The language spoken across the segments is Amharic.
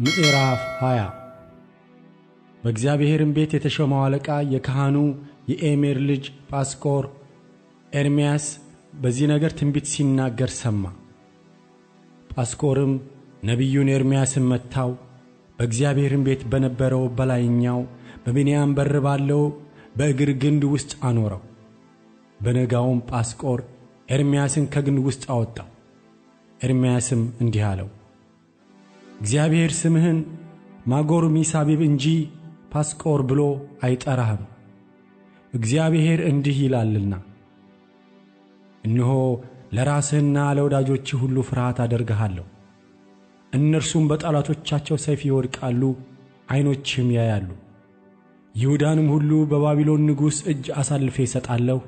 ምዕራፍ 20 በእግዚአብሔርም ቤት የተሾመው አለቃ የካህኑ የኤሜር ልጅ ጳስኮር ኤርምያስ በዚህ ነገር ትንቢት ሲናገር ሰማ። ጳስኮርም ነቢዩን ኤርምያስን መታው፣ በእግዚአብሔርም ቤት በነበረው በላይኛው በብንያም በር ባለው በእግር ግንድ ውስጥ አኖረው። በነጋውም ጳስኮር ኤርምያስን ከግንድ ውስጥ አወጣው። ኤርምያስም እንዲህ አለው፣ እግዚአብሔር ስምህን ማጎር-ሚሳቢብ እንጂ ጳስኮር ብሎ አይጠራህም። እግዚአብሔር እንዲህ ይላልና እነሆ ለራስህና ለወዳጆችህ ሁሉ ፍርሃት አደርግሃለሁ። እነርሱም በጠላቶቻቸው ሰይፍ ይወድቃሉ፣ ዓይኖችህም ያያሉ። ይሁዳንም ሁሉ በባቢሎን ንጉሥ እጅ አሳልፌ እሰጣለሁ።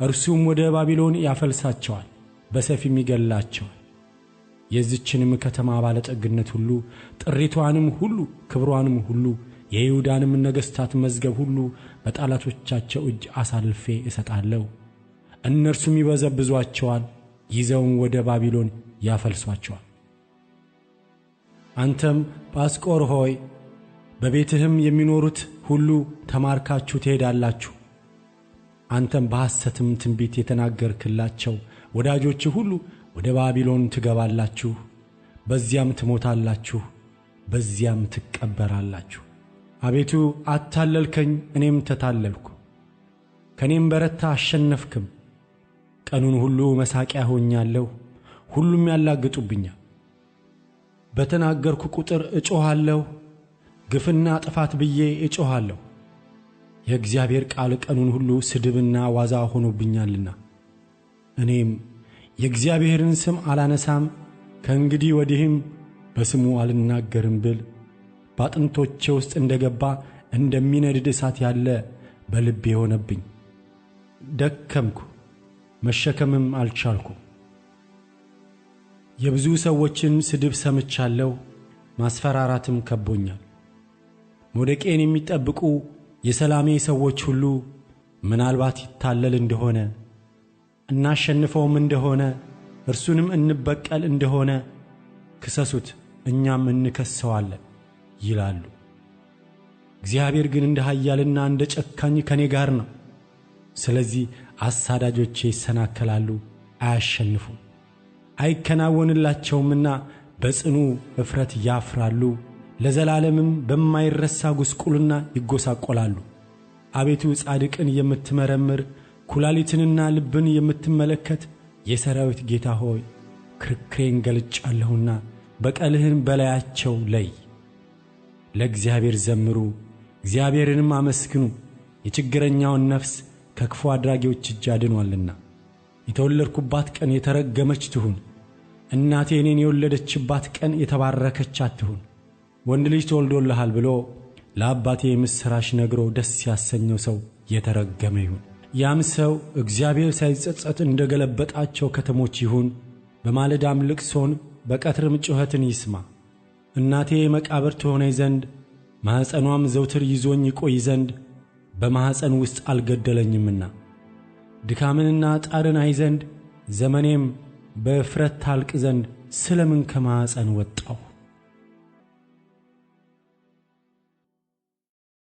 እርሱም ወደ ባቢሎን ያፈልሳቸዋል፣ በሰይፍም ይገድላቸዋል። የዚችንም ከተማ ባለጠግነት ሁሉ፣ ጥሪቷንም ሁሉ፣ ክብሯንም ሁሉ፣ የይሁዳንም ነገሥታት መዝገብ ሁሉ በጠላቶቻቸው እጅ አሳልፌ እሰጣለሁ። እነርሱም ይበዘብዟቸዋል፣ ይዘውም ወደ ባቢሎን ያፈልሷቸዋል። አንተም ጳስኮር ሆይ በቤትህም የሚኖሩት ሁሉ ተማርካችሁ ትሄዳላችሁ። አንተም በሐሰትም ትንቢት የተናገርክላቸው ወዳጆችህ ሁሉ ወደ ባቢሎን ትገባላችሁ፣ በዚያም ትሞታላችሁ፣ በዚያም ትቀበራላችሁ። አቤቱ አታለልከኝ፣ እኔም ተታለልኩ፣ ከኔም በረታ አሸነፍክም። ቀኑን ሁሉ መሳቂያ ሆኛለሁ፣ ሁሉም ያላግጡብኛል። በተናገርኩ ቁጥር እጮኻለሁ፣ ግፍና ጥፋት ብዬ እጮኻለሁ። የእግዚአብሔር ቃል ቀኑን ሁሉ ስድብና ዋዛ ሆኖብኛልና እኔም የእግዚአብሔርን ስም አላነሳም፣ ከእንግዲህ ወዲህም በስሙ አልናገርም ብል በአጥንቶቼ ውስጥ እንደገባ እንደሚነድድ እሳት ያለ በልቤ ሆነብኝ። ደከምኩ፣ መሸከምም አልቻልኩ። የብዙ ሰዎችን ስድብ ሰምቻለሁ፣ ማስፈራራትም ከቦኛል። መውደቄን የሚጠብቁ የሰላሜ ሰዎች ሁሉ ምናልባት ይታለል እንደሆነ እናሸንፈውም እንደሆነ እርሱንም እንበቀል እንደሆነ ክሰሱት፣ እኛም እንከሰዋለን ይላሉ። እግዚአብሔር ግን እንደ ኃያልና እንደ ጨካኝ ከኔ ጋር ነው። ስለዚህ አሳዳጆቼ ይሰናከላሉ፣ አያሸንፉም፣ አይከናወንላቸውምና በጽኑ እፍረት ያፍራሉ፣ ለዘላለምም በማይረሳ ጉስቁልና ይጎሳቆላሉ። አቤቱ ጻድቅን የምትመረምር ኩላሊትንና ልብን የምትመለከት የሰራዊት ጌታ ሆይ ክርክሬን ገልጫለሁና በቀልህን በላያቸው ለይ። ለእግዚአብሔር ዘምሩ፣ እግዚአብሔርንም አመስግኑ፣ የችግረኛውን ነፍስ ከክፉ አድራጊዎች እጅ አድኗልና። የተወለድኩባት ቀን የተረገመች ትሁን፣ እናቴ እኔን የወለደችባት ቀን የተባረከች አትሁን። ወንድ ልጅ ተወልዶልሃል ብሎ ለአባቴ የምሥራች ነግሮ ደስ ያሰኘው ሰው የተረገመ ይሁን። ያም ሰው እግዚአብሔር ሳይጸጸት እንደ ገለበጣቸው ከተሞች ይሁን። በማለዳም ልቅሶን በቀትርም ጩኸትን ይስማ። እናቴ መቃብር ትሆነኝ ዘንድ ማኅፀኗም ዘውትር ይዞኝ ይቆይ ዘንድ በማኅፀን ውስጥ አልገደለኝምና። ድካምንና ጣርን አይ ዘንድ ዘመኔም በእፍረት ታልቅ ዘንድ ስለምን ከማኅፀን ወጣሁ?